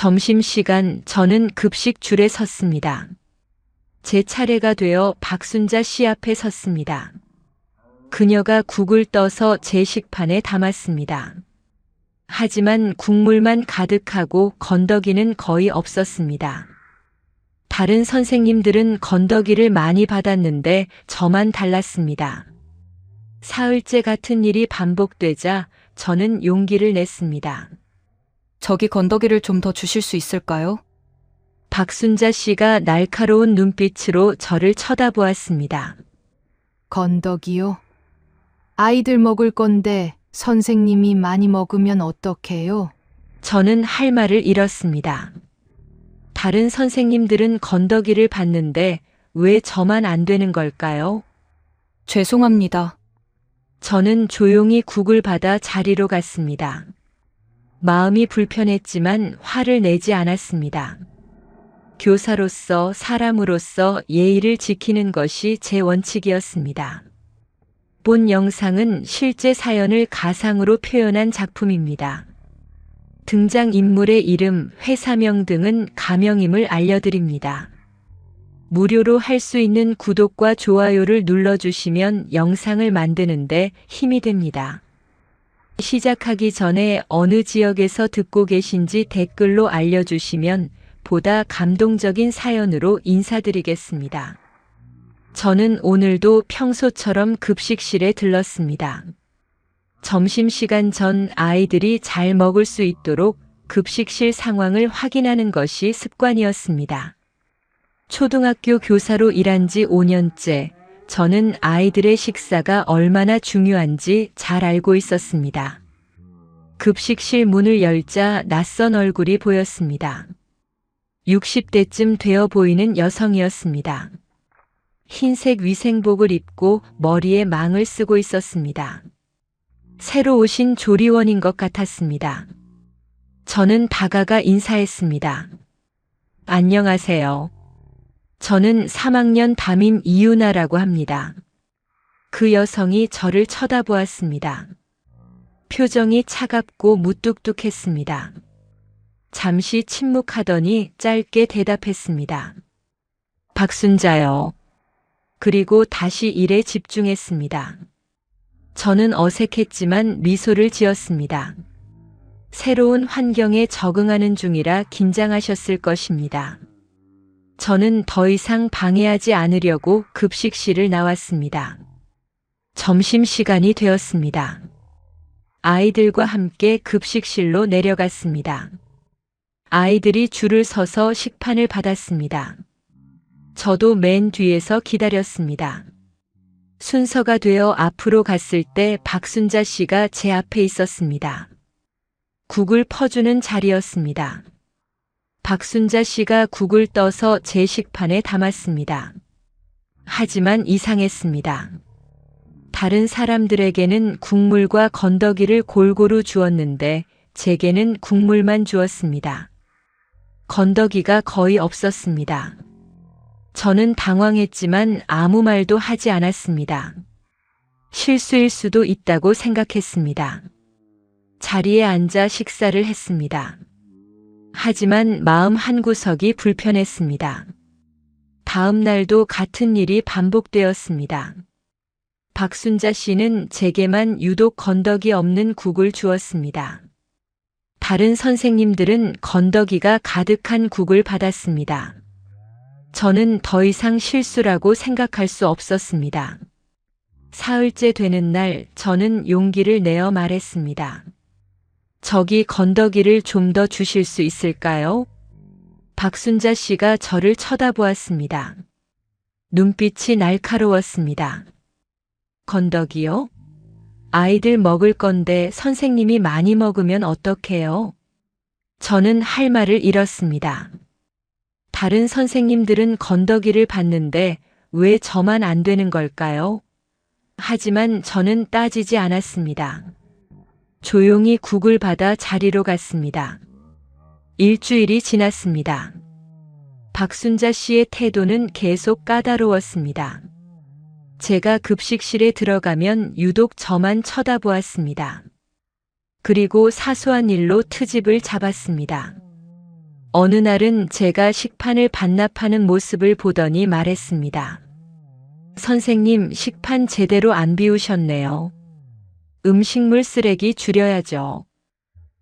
점심시간 저는 급식 줄에 섰습니다. 제 차례가 되어 박순자 씨 앞에 섰습니다. 그녀가 국을 떠서 제 식판에 담았습니다. 하지만 국물만 가득하고 건더기는 거의 없었습니다. 다른 선생님들은 건더기를 많이 받았는데 저만 달랐습니다. 사흘째 같은 일이 반복되자 저는 용기를 냈습니다. 저기 건더기를 좀 더 주실 수 있을까요? 박순자 씨가 날카로운 눈빛으로 저를 쳐다보았습니다. 건더기요? 아이들 먹을 건데 선생님이 많이 먹으면 어떡해요? 저는 할 말을 잃었습니다. 다른 선생님들은 건더기를 받는데 왜 저만 안 되는 걸까요? 죄송합니다. 저는 조용히 국을 받아 자리로 갔습니다. 마음이 불편했지만 화를 내지 않았습니다. 교사로서 사람으로서 예의를 지키는 것이 제 원칙이었습니다. 본 영상은 실제 사연을 가상으로 표현한 작품입니다. 등장인물의 이름, 회사명 등은 가명임을 알려드립니다. 무료로 할 수 있는 구독과 좋아요를 눌러주시면 영상을 만드는데 힘이 됩니다. 시작하기 전에 어느 지역에서 듣고 계신지 댓글로 알려주시면 보다 감동적인 사연으로 인사드리겠습니다. 저는 오늘도 평소처럼 급식실에 들렀습니다. 점심시간 전 아이들이 잘 먹을 수 있도록 급식실 상황을 확인하는 것이 습관이었습니다. 초등학교 교사로 일한 지 5년째, 저는 아이들의 식사가 얼마나 중요한지 잘 알고 있었습니다. 급식실 문을 열자 낯선 얼굴이 보였습니다. 60대쯤 되어 보이는 여성이었습니다. 흰색 위생복을 입고 머리에 망을 쓰고 있었습니다. 새로 오신 조리원인 것 같았습니다. 저는 다가가 인사했습니다. 안녕하세요. 저는 3학년 담임 이유나라고 합니다. 그 여성이 저를 쳐다보았습니다. 표정이 차갑고 무뚝뚝했습니다. 잠시 침묵하더니 짧게 대답했습니다. 박순자요. 그리고 다시 일에 집중했습니다. 저는 어색했지만 미소를 지었습니다. 새로운 환경에 적응하는 중이라 긴장하셨을 것입니다. 저는 더 이상 방해하지 않으려고 급식실을 나왔습니다. 점심시간이 되었습니다. 아이들과 함께 급식실로 내려갔습니다. 아이들이 줄을 서서 식판을 받았습니다. 저도 맨 뒤에서 기다렸습니다. 순서가 되어 앞으로 갔을 때 박순자 씨가 제 앞에 있었습니다. 국을 퍼주는 자리였습니다. 박순자 씨가 국을 떠서 제 식판에 담았습니다. 하지만 이상했습니다. 다른 사람들에게는 국물과 건더기를 골고루 주었는데 제게는 국물만 주었습니다. 건더기가 거의 없었습니다. 저는 당황했지만 아무 말도 하지 않았습니다. 실수일 수도 있다고 생각했습니다. 자리에 앉아 식사를 했습니다. 하지만 마음 한구석이 불편했습니다. 다음 날도 같은 일이 반복되었습니다. 박순자 씨는 제게만 유독 건더기 없는 국을 주었습니다. 다른 선생님들은 건더기가 가득한 국을 받았습니다. 저는 더 이상 실수라고 생각할 수 없었습니다. 사흘째 되는 날 저는 용기를 내어 말했습니다. 저기 건더기를 좀 더 주실 수 있을까요? 박순자 씨가 저를 쳐다보았습니다. 눈빛이 날카로웠습니다. 건더기요? 아이들 먹을 건데 선생님이 많이 먹으면 어떡해요? 저는 할 말을 잃었습니다. 다른 선생님들은 건더기를 받는데 왜 저만 안 되는 걸까요? 하지만 저는 따지지 않았습니다. 조용히 국을 받아 자리로 갔습니다. 일주일이 지났습니다. 박순자 씨의 태도는 계속 까다로웠습니다. 제가 급식실에 들어가면 유독 저만 쳐다보았습니다. 그리고 사소한 일로 트집을 잡았습니다. 어느 날은 제가 식판을 반납하는 모습을 보더니 말했습니다. 선생님, 식판 제대로 안 비우셨네요. 음식물 쓰레기 줄여야죠.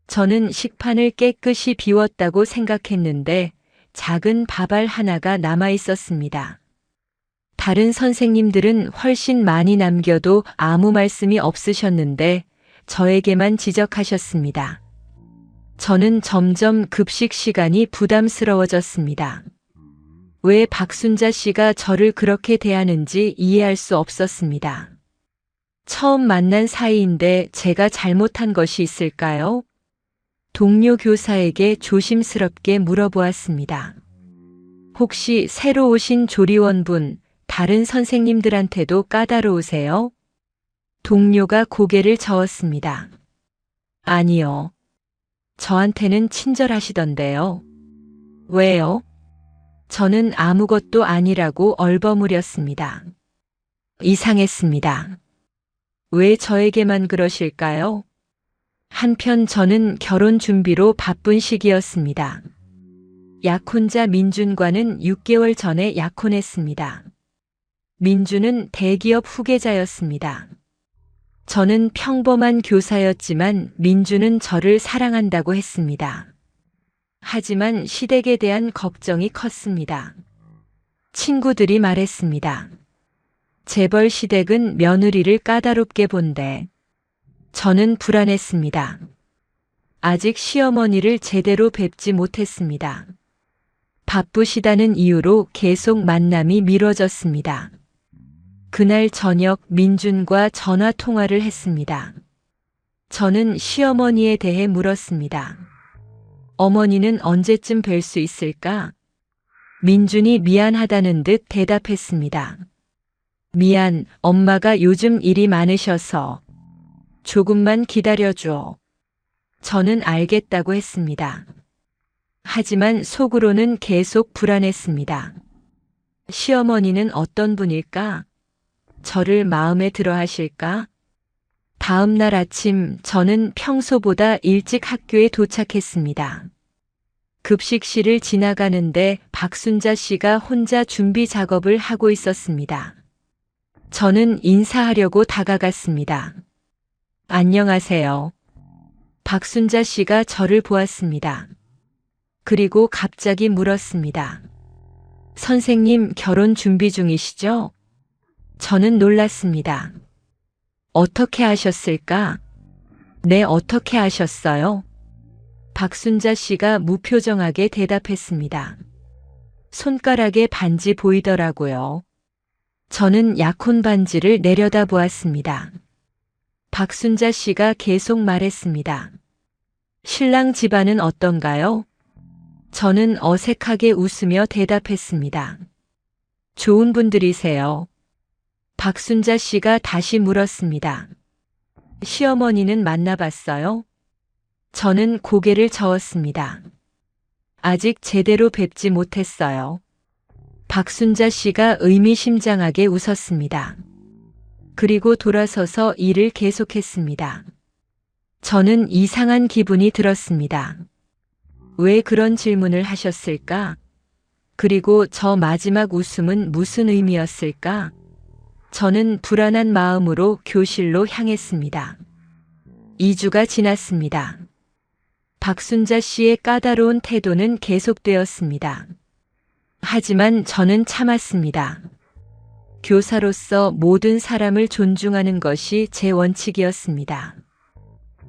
저는 식판을 깨끗이 비웠다고 생각했는데 작은 밥알 하나가 남아 있었습니다. 다른 선생님들은 훨씬 많이 남겨도 아무 말씀이 없으셨는데 저에게만 지적하셨습니다. 저는 점점 급식 시간이 부담스러워졌습니다. 왜 박순자 씨가 저를 그렇게 대하는지 이해할 수 없었습니다. 처음 만난 사이인데 제가 잘못한 것이 있을까요? 동료 교사에게 조심스럽게 물어보았습니다. 혹시 새로 오신 조리원분, 다른 선생님들한테도 까다로우세요? 동료가 고개를 저었습니다. 아니요. 저한테는 친절하시던데요. 왜요? 저는 아무것도 아니라고 얼버무렸습니다. 이상했습니다. 왜 저에게만 그러실까요? 한편 저는 결혼 준비로 바쁜 시기였습니다. 약혼자 민준과는 6개월 전에 약혼했습니다. 민준은 대기업 후계자였습니다. 저는 평범한 교사였지만 민준은 저를 사랑한다고 했습니다. 하지만 시댁에 대한 걱정이 컸습니다. 친구들이 말했습니다. 재벌 시댁은 며느리를 까다롭게 본대. 저는 불안했습니다. 아직 시어머니를 제대로 뵙지 못했습니다. 바쁘시다는 이유로 계속 만남이 미뤄졌습니다. 그날 저녁 민준과 전화 통화를 했습니다. 저는 시어머니에 대해 물었습니다. 어머니는 언제쯤 뵐 수 있을까? 민준이 미안하다는 듯 대답했습니다. 미안, 엄마가 요즘 일이 많으셔서. 조금만 기다려줘. 저는 알겠다고 했습니다. 하지만 속으로는 계속 불안했습니다. 시어머니는 어떤 분일까? 저를 마음에 들어 하실까? 다음 날 아침 저는 평소보다 일찍 학교에 도착했습니다. 급식실을 지나가는데 박순자 씨가 혼자 준비 작업을 하고 있었습니다. 저는 인사하려고 다가갔습니다. 안녕하세요. 박순자 씨가 저를 보았습니다. 그리고 갑자기 물었습니다. 선생님 결혼 준비 중이시죠? 저는 놀랐습니다. 어떻게 아셨을까? 네, 어떻게 아셨어요? 박순자 씨가 무표정하게 대답했습니다. 손가락에 반지 보이더라고요. 저는 약혼 반지를 내려다보았습니다. 박순자 씨가 계속 말했습니다. 신랑 집안은 어떤가요? 저는 어색하게 웃으며 대답했습니다. 좋은 분들이세요. 박순자 씨가 다시 물었습니다. 시어머니는 만나봤어요? 저는 고개를 저었습니다. 아직 제대로 뵙지 못했어요. 박순자 씨가 의미심장하게 웃었습니다. 그리고 돌아서서 일을 계속했습니다. 저는 이상한 기분이 들었습니다. 왜 그런 질문을 하셨을까? 그리고 저 마지막 웃음은 무슨 의미였을까? 저는 불안한 마음으로 교실로 향했습니다. 2주가 지났습니다. 박순자 씨의 까다로운 태도는 계속되었습니다. 하지만 저는 참았습니다. 교사로서 모든 사람을 존중하는 것이 제 원칙이었습니다.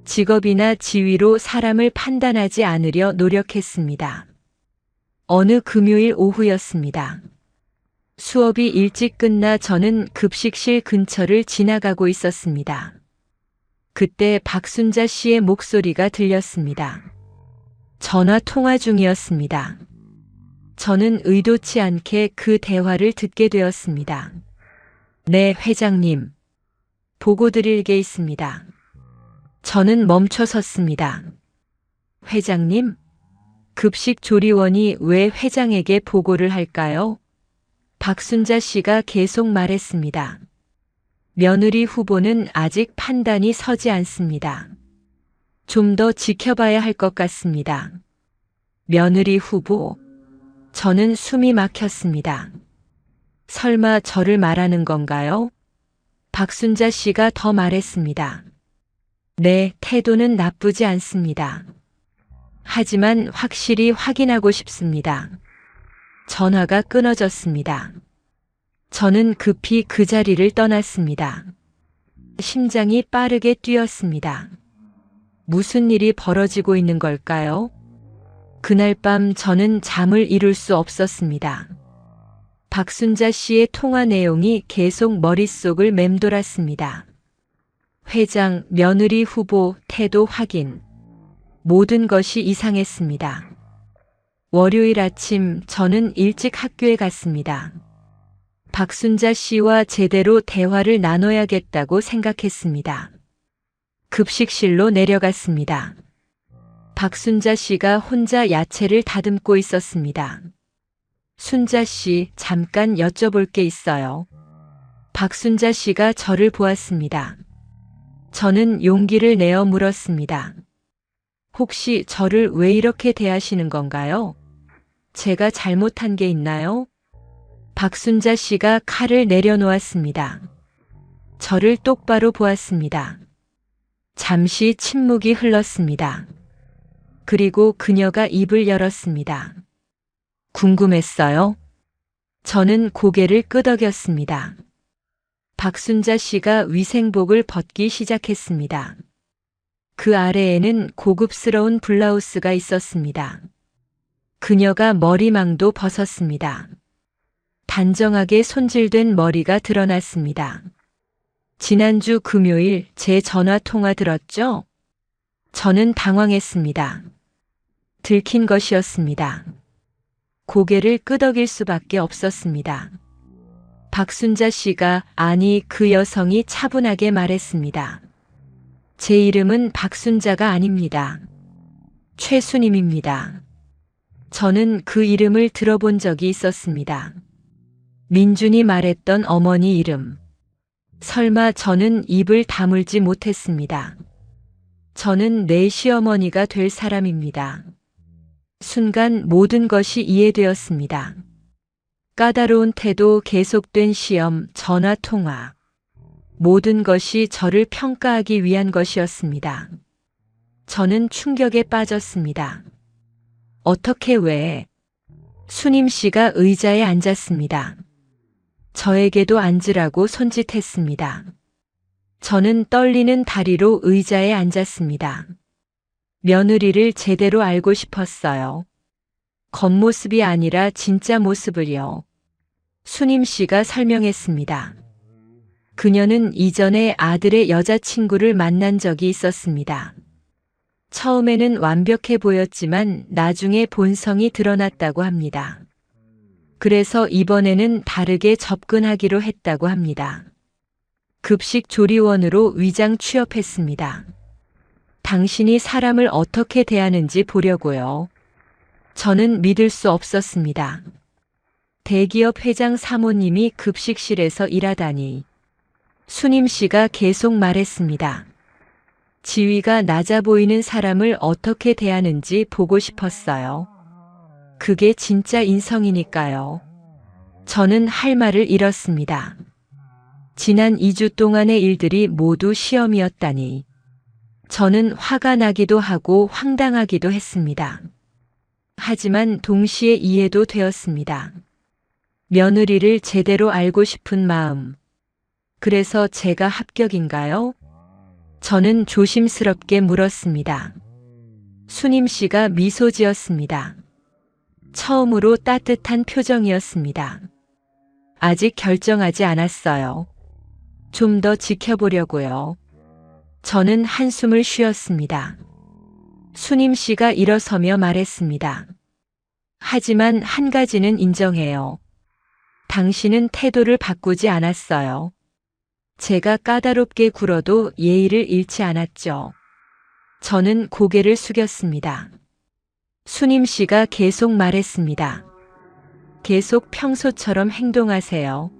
직업이나 지위로 사람을 판단하지 않으려 노력했습니다. 어느 금요일 오후였습니다. 수업이 일찍 끝나 저는 급식실 근처를 지나가고 있었습니다. 그때 박순자 씨의 목소리가 들렸습니다. 전화 통화 중이었습니다. 저는 의도치 않게 그 대화를 듣게 되었습니다. 네, 회장님. 보고 드릴 게 있습니다. 저는 멈춰 섰습니다. 회장님? 급식 조리원이 왜 회장에게 보고를 할까요? 박순자 씨가 계속 말했습니다. 며느리 후보는 아직 판단이 서지 않습니다. 좀 더 지켜봐야 할 것 같습니다. 며느리 후보. 저는 숨이 막혔습니다. 설마 저를 말하는 건가요? 박순자 씨가 더 말했습니다. 네, 태도는 나쁘지 않습니다. 하지만 확실히 확인하고 싶습니다. 전화가 끊어졌습니다. 저는 급히 그 자리를 떠났습니다. 심장이 빠르게 뛰었습니다. 무슨 일이 벌어지고 있는 걸까요? 그날 밤 저는 잠을 이룰 수 없었습니다. 박순자 씨의 통화 내용이 계속 머릿속을 맴돌았습니다. 회장, 며느리 후보, 태도 확인. 모든 것이 이상했습니다. 월요일 아침 저는 일찍 학교에 갔습니다. 박순자 씨와 제대로 대화를 나눠야겠다고 생각했습니다. 급식실로 내려갔습니다. 박순자 씨가 혼자 야채를 다듬고 있었습니다. 순자 씨, 잠깐 여쭤볼 게 있어요. 박순자 씨가 저를 보았습니다. 저는 용기를 내어 물었습니다. 혹시 저를 왜 이렇게 대하시는 건가요? 제가 잘못한 게 있나요? 박순자 씨가 칼을 내려놓았습니다. 저를 똑바로 보았습니다. 잠시 침묵이 흘렀습니다. 그리고 그녀가 입을 열었습니다. 궁금했어요? 저는 고개를 끄덕였습니다. 박순자 씨가 위생복을 벗기 시작했습니다. 그 아래에는 고급스러운 블라우스가 있었습니다. 그녀가 머리망도 벗었습니다. 단정하게 손질된 머리가 드러났습니다. 지난주 금요일 제 전화 통화 들었죠? 저는 당황했습니다. 들킨 것이었습니다. 고개를 끄덕일 수밖에 없었습니다. 박순자 씨가 아니 그 여성이 차분하게 말했습니다. 제 이름은 박순자가 아닙니다. 최순임입니다. 저는 그 이름을 들어본 적이 있었습니다. 민준이 말했던 어머니 이름. 설마 저는 입을 다물지 못했습니다. 저는 내 시어머니가 될 사람입니다. 순간 모든 것이 이해되었습니다. 까다로운 태도, 계속된 시험, 전화 통화. 모든 것이 저를 평가하기 위한 것이었습니다. 저는 충격에 빠졌습니다. 어떻게 왜? 순임 씨가 의자에 앉았습니다. 저에게도 앉으라고 손짓했습니다. 저는 떨리는 다리로 의자에 앉았습니다. 며느리를 제대로 알고 싶었어요. 겉모습이 아니라 진짜 모습을요. 순임 씨가 설명했습니다. 그녀는 이전에 아들의 여자친구를 만난 적이 있었습니다. 처음에는 완벽해 보였지만 나중에 본성이 드러났다고 합니다. 그래서 이번에는 다르게 접근하기로 했다고 합니다. 급식 조리원으로 위장 취업했습니다. 당신이 사람을 어떻게 대하는지 보려고요. 저는 믿을 수 없었습니다. 대기업 회장 사모님이 급식실에서 일하다니. 순임 씨가 계속 말했습니다. 지위가 낮아 보이는 사람을 어떻게 대하는지 보고 싶었어요. 그게 진짜 인성이니까요. 저는 할 말을 잃었습니다. 지난 2주 동안의 일들이 모두 시험이었다니. 저는 화가 나기도 하고 황당하기도 했습니다. 하지만 동시에 이해도 되었습니다. 며느리를 제대로 알고 싶은 마음. 그래서 제가 합격인가요? 저는 조심스럽게 물었습니다. 순임 씨가 미소 지었습니다. 처음으로 따뜻한 표정이었습니다. 아직 결정하지 않았어요. 좀 더 지켜보려고요. 저는 한숨을 쉬었습니다. 순임 씨가 일어서며 말했습니다. 하지만 한 가지는 인정해요. 당신은 태도를 바꾸지 않았어요. 제가 까다롭게 굴어도 예의를 잃지 않았죠. 저는 고개를 숙였습니다. 순임 씨가 계속 말했습니다. 계속 평소처럼 행동하세요.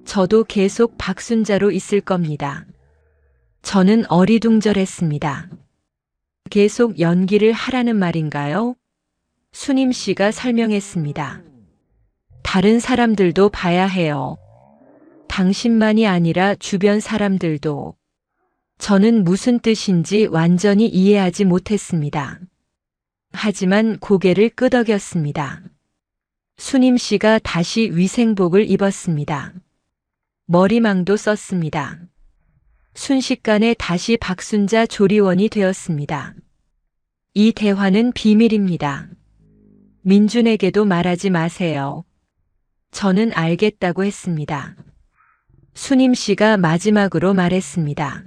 저도 계속 박순자로 있을 겁니다. 저는 어리둥절했습니다. 계속 연기를 하라는 말인가요? 수님 씨가 설명했습니다. 다른 사람들도 봐야 해요. 당신만이 아니라 주변 사람들도. 저는 무슨 뜻인지 완전히 이해하지 못했습니다. 하지만 고개를 끄덕였습니다. 수님 씨가 다시 위생복을 입었습니다. 머리망도 썼습니다. 순식간에 다시 박순자 조리원이 되었습니다. 이 대화는 비밀입니다. 민준에게도 말하지 마세요. 저는 알겠다고 했습니다. 수님 씨가 마지막으로 말했습니다.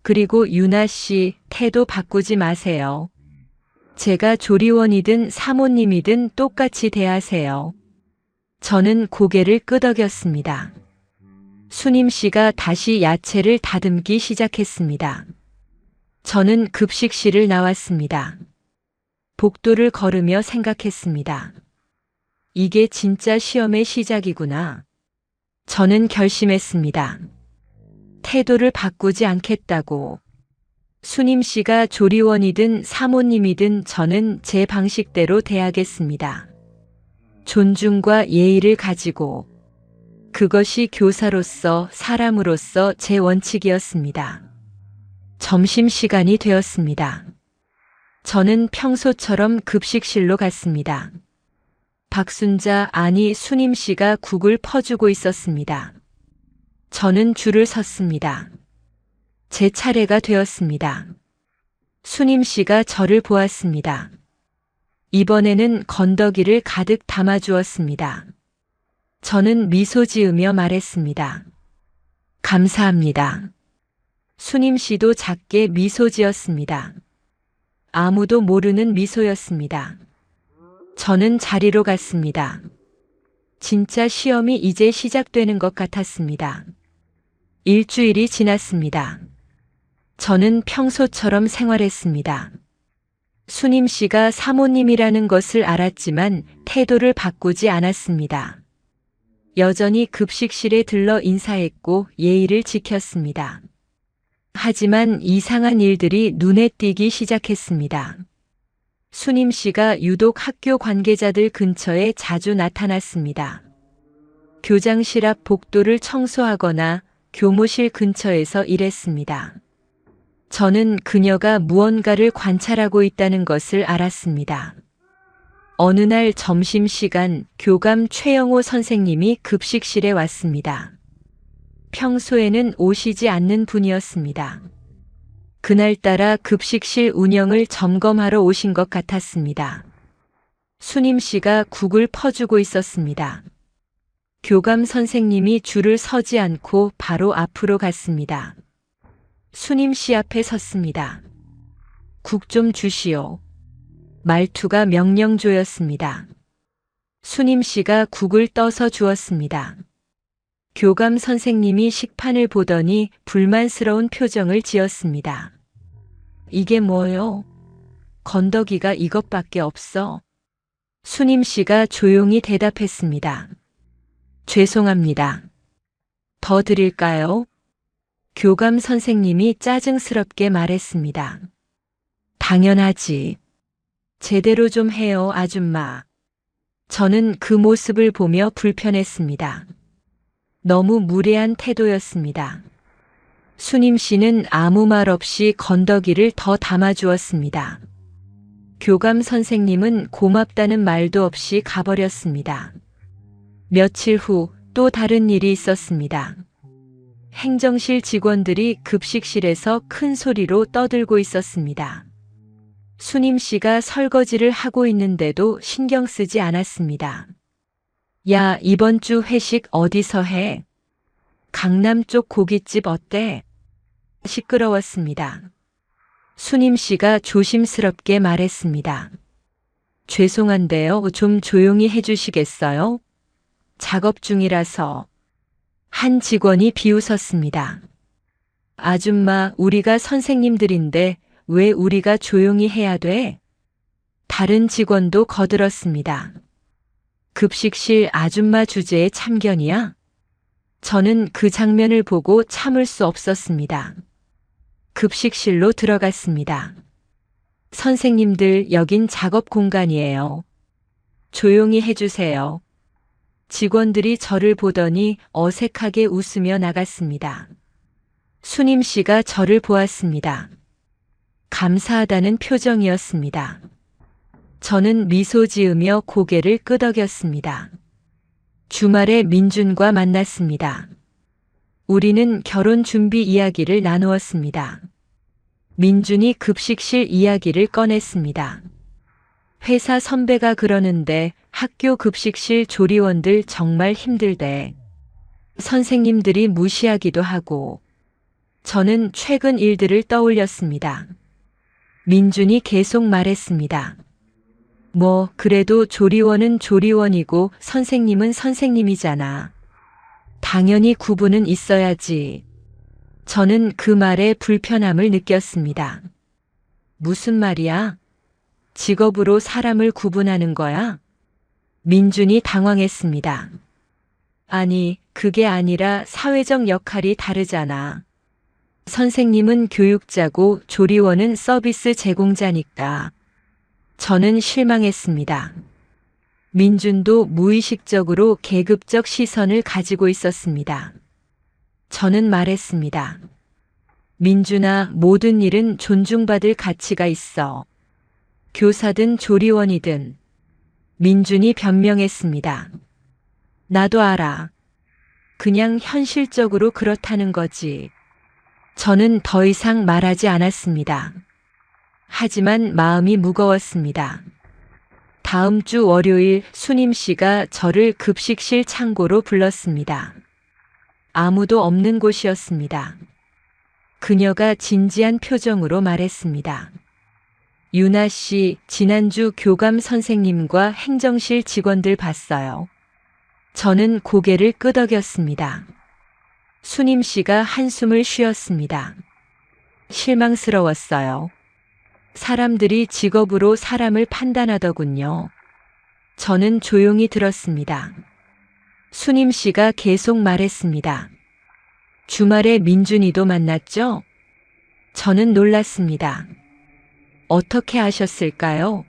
그리고 유나 씨, 태도 바꾸지 마세요. 제가 조리원이든 사모님이든 똑같이 대하세요. 저는 고개를 끄덕였습니다. 수님 씨가 다시 야채를 다듬기 시작했습니다. 저는 급식실을 나왔습니다. 복도를 걸으며 생각했습니다. 이게 진짜 시험의 시작이구나. 저는 결심했습니다. 태도를 바꾸지 않겠다고. 수님 씨가 조리원이든 사모님이든 저는 제 방식대로 대하겠습니다. 존중과 예의를 가지고. 그것이 교사로서, 사람으로서 제 원칙이었습니다. 점심시간이 되었습니다. 저는 평소처럼 급식실로 갔습니다. 박순자, 아니 수님 씨가 국을 퍼주고 있었습니다. 저는 줄을 섰습니다. 제 차례가 되었습니다. 수님 씨가 저를 보았습니다. 이번에는 건더기를 가득 담아주었습니다. 저는 미소 지으며 말했습니다. 감사합니다. 수님 씨도 작게 미소 지었습니다. 아무도 모르는 미소였습니다. 저는 자리로 갔습니다. 진짜 시험이 이제 시작되는 것 같았습니다. 일주일이 지났습니다. 저는 평소처럼 생활했습니다. 수님 씨가 사모님이라는 것을 알았지만 태도를 바꾸지 않았습니다. 여전히 급식실에 들러 인사했고 예의를 지켰습니다. 하지만 이상한 일들이 눈에 띄기 시작했습니다. 수님 씨가 유독 학교 관계자들 근처에 자주 나타났습니다. 교장실 앞 복도를 청소하거나 교무실 근처에서 일했습니다. 저는 그녀가 무언가를 관찰하고 있다는 것을 알았습니다. 어느 날 점심시간 교감 최영호 선생님이 급식실에 왔습니다. 평소에는 오시지 않는 분이었습니다. 그날따라 급식실 운영을 점검하러 오신 것 같았습니다. 수님 씨가 국을 퍼주고 있었습니다. 교감 선생님이 줄을 서지 않고 바로 앞으로 갔습니다. 수님 씨 앞에 섰습니다. 국 좀 주시오. 말투가 명령조였습니다. 수님 씨가 국을 떠서 주었습니다. 교감 선생님이 식판을 보더니 불만스러운 표정을 지었습니다. 이게 뭐요? 건더기가 이것밖에 없어. 수님 씨가 조용히 대답했습니다. 죄송합니다. 더 드릴까요? 교감 선생님이 짜증스럽게 말했습니다. 당연하지. 제대로 좀 해요, 아줌마. 저는 그 모습을 보며 불편했습니다. 너무 무례한 태도였습니다. 수님 씨는 아무 말 없이 건더기를 더 담아주었습니다. 교감 선생님은 고맙다는 말도 없이 가버렸습니다. 며칠 후 또 다른 일이 있었습니다. 행정실 직원들이 급식실에서 큰 소리로 떠들고 있었습니다. 수님 씨가 설거지를 하고 있는데도 신경 쓰지 않았습니다. 야, 이번 주 회식 어디서 해? 강남 쪽 고깃집 어때? 시끄러웠습니다. 수님 씨가 조심스럽게 말했습니다. 죄송한데요, 좀 조용히 해주시겠어요? 작업 중이라서. 한 직원이 비웃었습니다. 아줌마, 우리가 선생님들인데 왜 우리가 조용히 해야 돼? 다른 직원도 거들었습니다. 급식실 아줌마 주제에 참견이야? 저는 그 장면을 보고 참을 수 없었습니다. 급식실로 들어갔습니다. 선생님들, 여긴 작업 공간이에요. 조용히 해주세요. 직원들이 저를 보더니 어색하게 웃으며 나갔습니다. 수님 씨가 저를 보았습니다. 감사하다는 표정이었습니다. 저는 미소 지으며 고개를 끄덕였습니다. 주말에 민준과 만났습니다. 우리는 결혼 준비 이야기를 나누었습니다. 민준이 급식실 이야기를 꺼냈습니다. 회사 선배가 그러는데 학교 급식실 조리원들 정말 힘들대. 선생님들이 무시하기도 하고. 저는 최근 일들을 떠올렸습니다. 민준이 계속 말했습니다. 뭐, 그래도 조리원은 조리원이고 선생님은 선생님이잖아. 당연히 구분은 있어야지. 저는 그 말에 불편함을 느꼈습니다. 무슨 말이야? 직업으로 사람을 구분하는 거야? 민준이 당황했습니다. 아니, 그게 아니라 사회적 역할이 다르잖아. 선생님은 교육자고 조리원은 서비스 제공자니까. 저는 실망했습니다. 민준도 무의식적으로 계급적 시선을 가지고 있었습니다. 저는 말했습니다. 민준아, 모든 일은 존중받을 가치가 있어. 교사든 조리원이든. 민준이 변명했습니다. 나도 알아. 그냥 현실적으로 그렇다는 거지. 저는 더 이상 말하지 않았습니다. 하지만 마음이 무거웠습니다. 다음 주 월요일 수님 씨가 저를 급식실 창고로 불렀습니다. 아무도 없는 곳이었습니다. 그녀가 진지한 표정으로 말했습니다. 유나 씨, 지난주 교감 선생님과 행정실 직원들 봤어요. 저는 고개를 끄덕였습니다. 수님 씨가 한숨을 쉬었습니다. 실망스러웠어요. 사람들이 직업으로 사람을 판단하더군요. 저는 조용히 들었습니다. 수님 씨가 계속 말했습니다. 주말에 민준이도 만났죠? 저는 놀랐습니다. 어떻게 아셨을까요?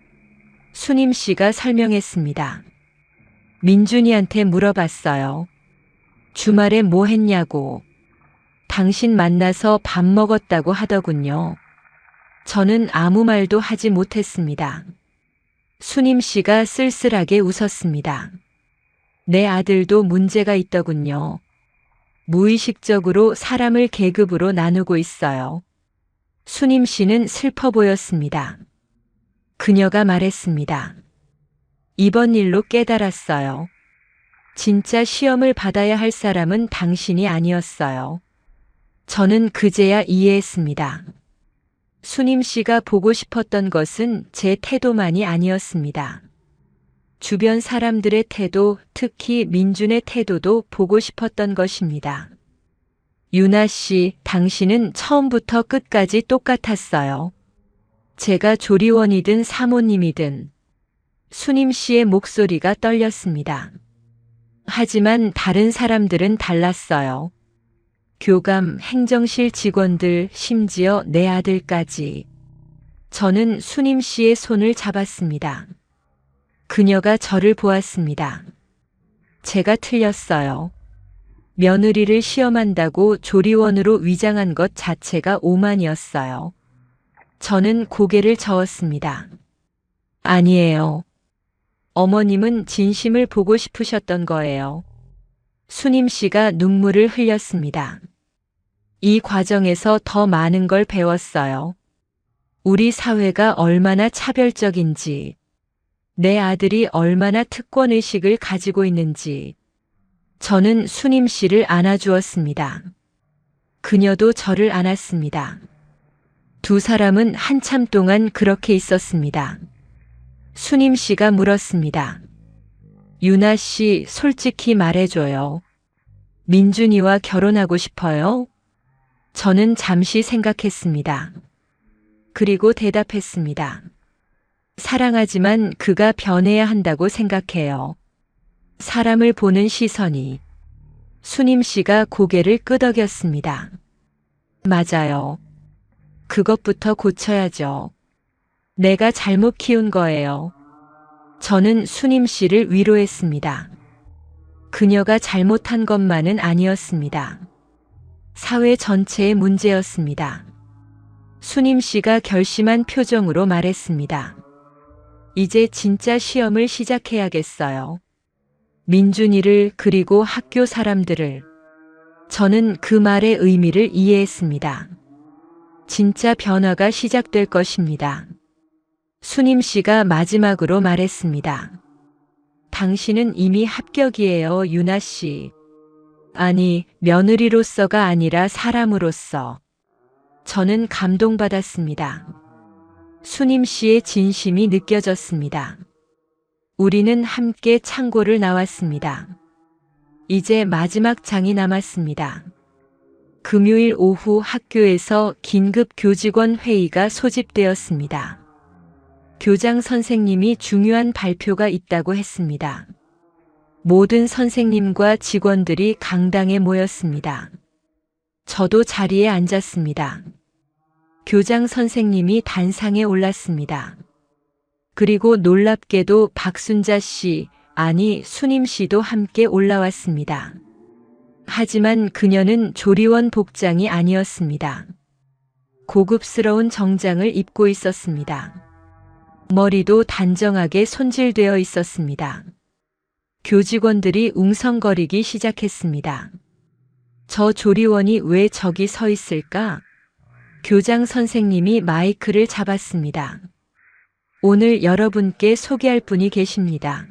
수님 씨가 설명했습니다. 민준이한테 물어봤어요. 주말에 뭐 했냐고. 당신 만나서 밥 먹었다고 하더군요. 저는 아무 말도 하지 못했습니다. 수님 씨가 쓸쓸하게 웃었습니다. 내 아들도 문제가 있더군요. 무의식적으로 사람을 계급으로 나누고 있어요. 수님 씨는 슬퍼 보였습니다. 그녀가 말했습니다. 이번 일로 깨달았어요. 진짜 시험을 받아야 할 사람은 당신이 아니었어요. 저는 그제야 이해했습니다. 수님 씨가 보고 싶었던 것은 제 태도만이 아니었습니다. 주변 사람들의 태도, 특히 민준의 태도도 보고 싶었던 것입니다. 유나 씨, 당신은 처음부터 끝까지 똑같았어요. 제가 조리원이든 사모님이든. 수님 씨의 목소리가 떨렸습니다. 하지만 다른 사람들은 달랐어요. 교감, 행정실 직원들, 심지어 내 아들까지. 저는 수님 씨의 손을 잡았습니다. 그녀가 저를 보았습니다. 제가 틀렸어요. 며느리를 시험한다고 조리원으로 위장한 것 자체가 오만이었어요. 저는 고개를 저었습니다. 아니에요. 어머님은 진심을 보고 싶으셨던 거예요. 수님 씨가 눈물을 흘렸습니다. 이 과정에서 더 많은 걸 배웠어요. 우리 사회가 얼마나 차별적인지, 내 아들이 얼마나 특권의식을 가지고 있는지. 저는 수님 씨를 안아주었습니다. 그녀도 저를 안았습니다. 두 사람은 한참 동안 그렇게 있었습니다. 수님 씨가 물었습니다. 유나 씨, 솔직히 말해줘요. 민준이와 결혼하고 싶어요? 저는 잠시 생각했습니다. 그리고 대답했습니다. 사랑하지만 그가 변해야 한다고 생각해요. 사람을 보는 시선이. 수님 씨가 고개를 끄덕였습니다. 맞아요. 그것부터 고쳐야죠. 내가 잘못 키운 거예요. 저는 수님 씨를 위로했습니다. 그녀가 잘못한 것만은 아니었습니다. 사회 전체의 문제였습니다. 수님 씨가 결심한 표정으로 말했습니다. 이제 진짜 시험을 시작해야겠어요. 민준이를 그리고 학교 사람들을. 저는 그 말의 의미를 이해했습니다. 진짜 변화가 시작될 것입니다. 수님 씨가 마지막으로 말했습니다. 당신은 이미 합격이에요, 유나 씨. 아니, 며느리로서가 아니라 사람으로서. 저는 감동받았습니다. 수님 씨의 진심이 느껴졌습니다. 우리는 함께 창고를 나왔습니다. 이제 마지막 장이 남았습니다. 금요일 오후 학교에서 긴급 교직원 회의가 소집되었습니다. 교장 선생님이 중요한 발표가 있다고 했습니다. 모든 선생님과 직원들이 강당에 모였습니다. 저도 자리에 앉았습니다. 교장 선생님이 단상에 올랐습니다. 그리고 놀랍게도 박순자 씨, 아니 수님 씨도 함께 올라왔습니다. 하지만 그녀는 조리원 복장이 아니었습니다. 고급스러운 정장을 입고 있었습니다. 머리도 단정하게 손질되어 있었습니다. 교직원들이 웅성거리기 시작했습니다. 저 조리원이 왜 저기 서 있을까? 교장 선생님이 마이크를 잡았습니다. 오늘 여러분께 소개할 분이 계십니다.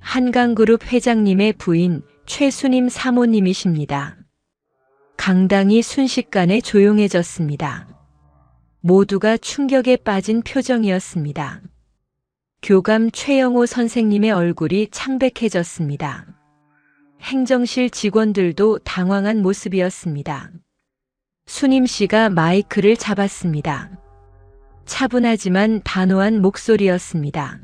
한강그룹 회장님의 부인 최수님 사모님이십니다. 강당이 순식간에 조용해졌습니다. 모두가 충격에 빠진 표정이었습니다. 교감 최영호 선생님의 얼굴이 창백해졌습니다. 행정실 직원들도 당황한 모습이었습니다. 수님 씨가 마이크를 잡았습니다. 차분하지만 단호한 목소리였습니다.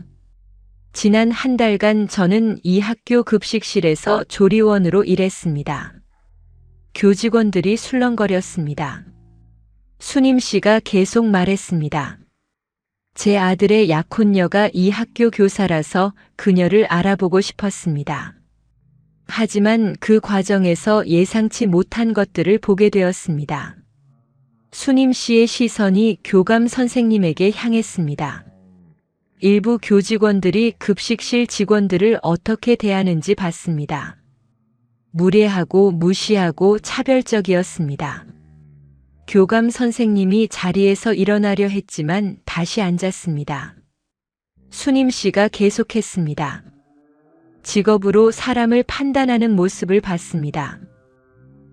지난 한 달간 저는 이 학교 급식실에서 조리원으로 일했습니다. 교직원들이 술렁거렸습니다. 수님 씨가 계속 말했습니다. 제 아들의 약혼녀가 이 학교 교사라서 그녀를 알아보고 싶었습니다. 하지만 그 과정에서 예상치 못한 것들을 보게 되었습니다. 수님 씨의 시선이 교감 선생님에게 향했습니다. 일부 교직원들이 급식실 직원들을 어떻게 대하는지 봤습니다. 무례하고 무시하고 차별적이었습니다. 교감 선생님이 자리에서 일어나려 했지만 다시 앉았습니다. 수님 씨가 계속했습니다. 직업으로 사람을 판단하는 모습을 봤습니다.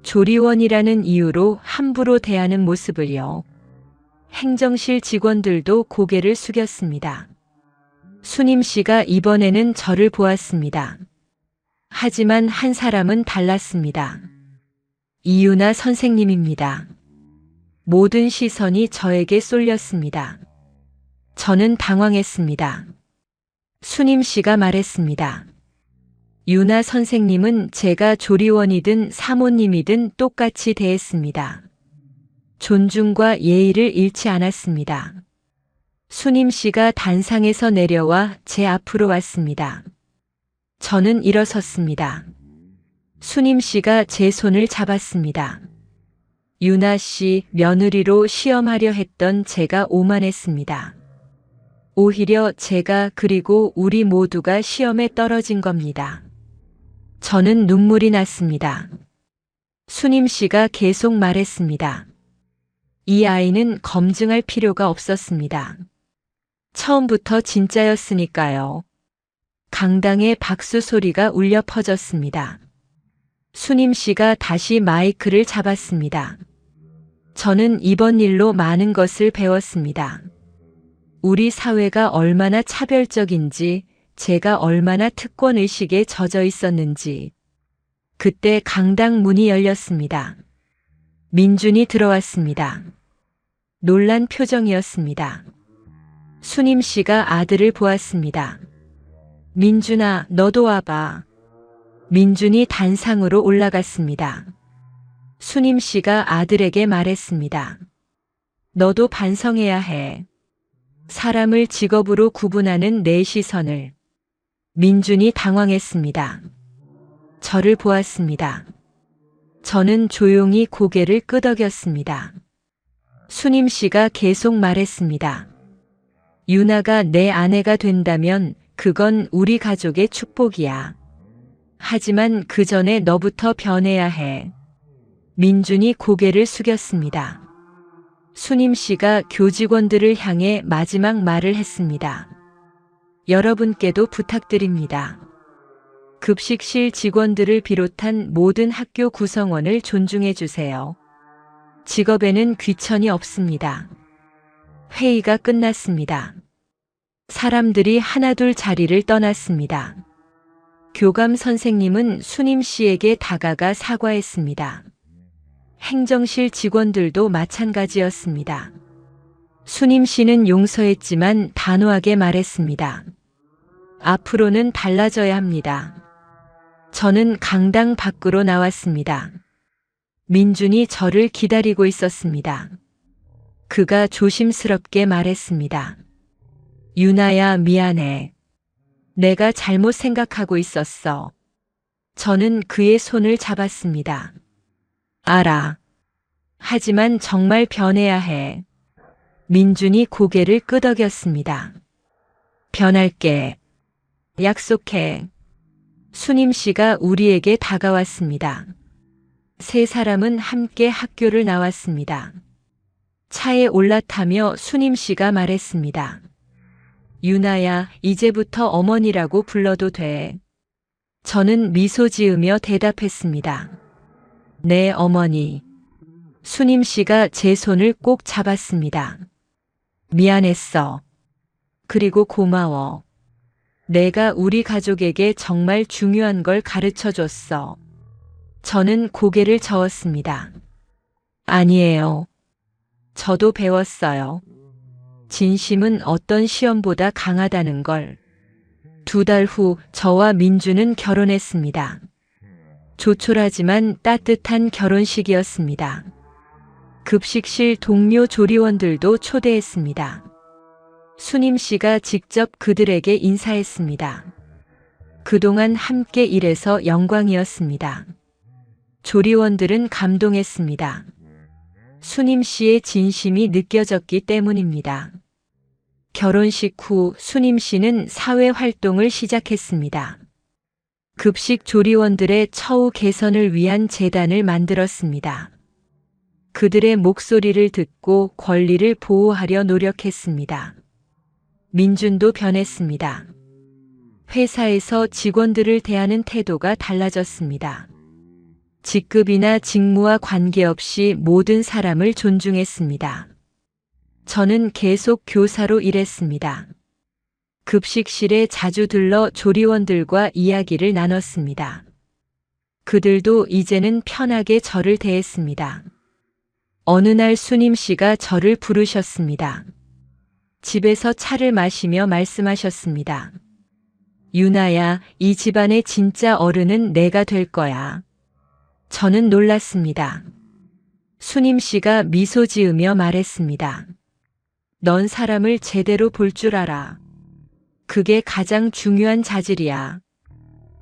조리원이라는 이유로 함부로 대하는 모습을요. 행정실 직원들도 고개를 숙였습니다. 수님 씨가 이번에는 저를 보았습니다. 하지만 한 사람은 달랐습니다. 이유나 선생님입니다. 모든 시선이 저에게 쏠렸습니다. 저는 당황했습니다. 수님 씨가 말했습니다. 유나 선생님은 제가 조리원이든 사모님이든 똑같이 대했습니다. 존중과 예의를 잃지 않았습니다. 수님 씨가 단상에서 내려와 제 앞으로 왔습니다. 저는 일어섰습니다. 수님 씨가 제 손을 잡았습니다. 유나 씨 며느리로 시험하려 했던 제가 오만했습니다. 오히려 제가 그리고 우리 모두가 시험에 떨어진 겁니다. 저는 눈물이 났습니다. 수님 씨가 계속 말했습니다. 이 아이는 검증할 필요가 없었습니다. 처음부터 진짜였으니까요. 강당의 박수 소리가 울려 퍼졌습니다. 수님 씨가 다시 마이크를 잡았습니다. 저는 이번 일로 많은 것을 배웠습니다. 우리 사회가 얼마나 차별적인지, 제가 얼마나 특권의식에 젖어 있었는지. 그때 강당 문이 열렸습니다. 민준이 들어왔습니다. 놀란 표정이었습니다. 수님 씨가 아들을 보았습니다. 민준아, 너도 와봐. 민준이 단상으로 올라갔습니다. 수님 씨가 아들에게 말했습니다. 너도 반성해야 해. 사람을 직업으로 구분하는 내 시선을. 민준이 당황했습니다. 저를 보았습니다. 저는 조용히 고개를 끄덕였습니다. 수님 씨가 계속 말했습니다. 유나가 내 아내가 된다면 그건 우리 가족의 축복이야. 하지만 그 전에 너부터 변해야 해. 민준이 고개를 숙였습니다. 수님 씨가 교직원들을 향해 마지막 말을 했습니다. 여러분께도 부탁드립니다. 급식실 직원들을 비롯한 모든 학교 구성원을 존중해 주세요. 직업에는 귀천이 없습니다. 회의가 끝났습니다. 사람들이 하나둘 자리를 떠났습니다. 교감 선생님은 수님 씨에게 다가가 사과했습니다. 행정실 직원들도 마찬가지였습니다. 수님 씨는 용서했지만 단호하게 말했습니다. 앞으로는 달라져야 합니다. 저는 강당 밖으로 나왔습니다. 민준이 저를 기다리고 있었습니다. 그가 조심스럽게 말했습니다. 유나야, 미안해. 내가 잘못 생각하고 있었어. 저는 그의 손을 잡았습니다. 알아. 하지만 정말 변해야 해. 민준이 고개를 끄덕였습니다. 변할게. 약속해. 수님 씨가 우리에게 다가왔습니다. 세 사람은 함께 학교를 나왔습니다. 차에 올라타며 수님 씨가 말했습니다. 유나야, 이제부터 어머니라고 불러도 돼. 저는 미소 지으며 대답했습니다. 네, 어머니. 수님 씨가 제 손을 꼭 잡았습니다. 미안했어. 그리고 고마워. 내가 우리 가족에게 정말 중요한 걸 가르쳐 줬어. 저는 고개를 저었습니다. 아니에요. 저도 배웠어요. 진심은 어떤 시험보다 강하다는 걸. 2달 후 저와 민주는 결혼했습니다. 조촐하지만 따뜻한 결혼식이었습니다. 급식실 동료 조리원들도 초대했습니다. 수님 씨가 직접 그들에게 인사했습니다. 그동안 함께 일해서 영광이었습니다. 조리원들은 감동했습니다. 수님 씨의 진심이 느껴졌기 때문입니다. 결혼식 후 수님 씨는 사회 활동을 시작했습니다. 급식 조리원들의 처우 개선을 위한 재단을 만들었습니다. 그들의 목소리를 듣고 권리를 보호하려 노력했습니다. 민준도 변했습니다. 회사에서 직원들을 대하는 태도가 달라졌습니다. 직급이나 직무와 관계없이 모든 사람을 존중했습니다. 저는 계속 교사로 일했습니다. 급식실에 자주 들러 조리원들과 이야기를 나눴습니다. 그들도 이제는 편하게 저를 대했습니다. 어느 날 수님 씨가 저를 부르셨습니다. 집에서 차를 마시며 말씀하셨습니다. 유나야, 이 집안의 진짜 어른은 내가 될 거야. 저는 놀랐습니다. 수님 씨가 미소 지으며 말했습니다. 넌 사람을 제대로 볼 줄 알아. 그게 가장 중요한 자질이야.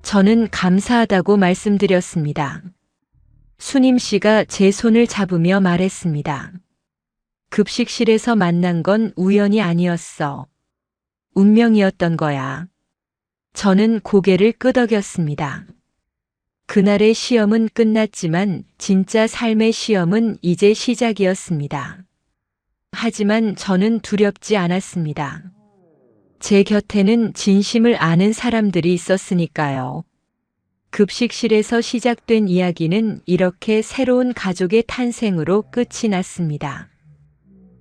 저는 감사하다고 말씀드렸습니다. 수님 씨가 제 손을 잡으며 말했습니다. 급식실에서 만난 건 우연이 아니었어. 운명이었던 거야. 저는 고개를 끄덕였습니다. 그날의 시험은 끝났지만 진짜 삶의 시험은 이제 시작이었습니다. 하지만 저는 두렵지 않았습니다. 제 곁에는 진심을 아는 사람들이 있었으니까요. 급식실에서 시작된 이야기는 이렇게 새로운 가족의 탄생으로 끝이 났습니다.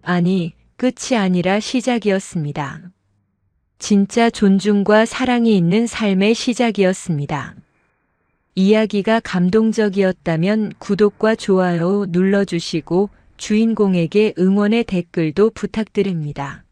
아니, 끝이 아니라 시작이었습니다. 진짜 존중과 사랑이 있는 삶의 시작이었습니다. 이야기가 감동적이었다면 구독과 좋아요 눌러주시고 주인공에게 응원의 댓글도 부탁드립니다.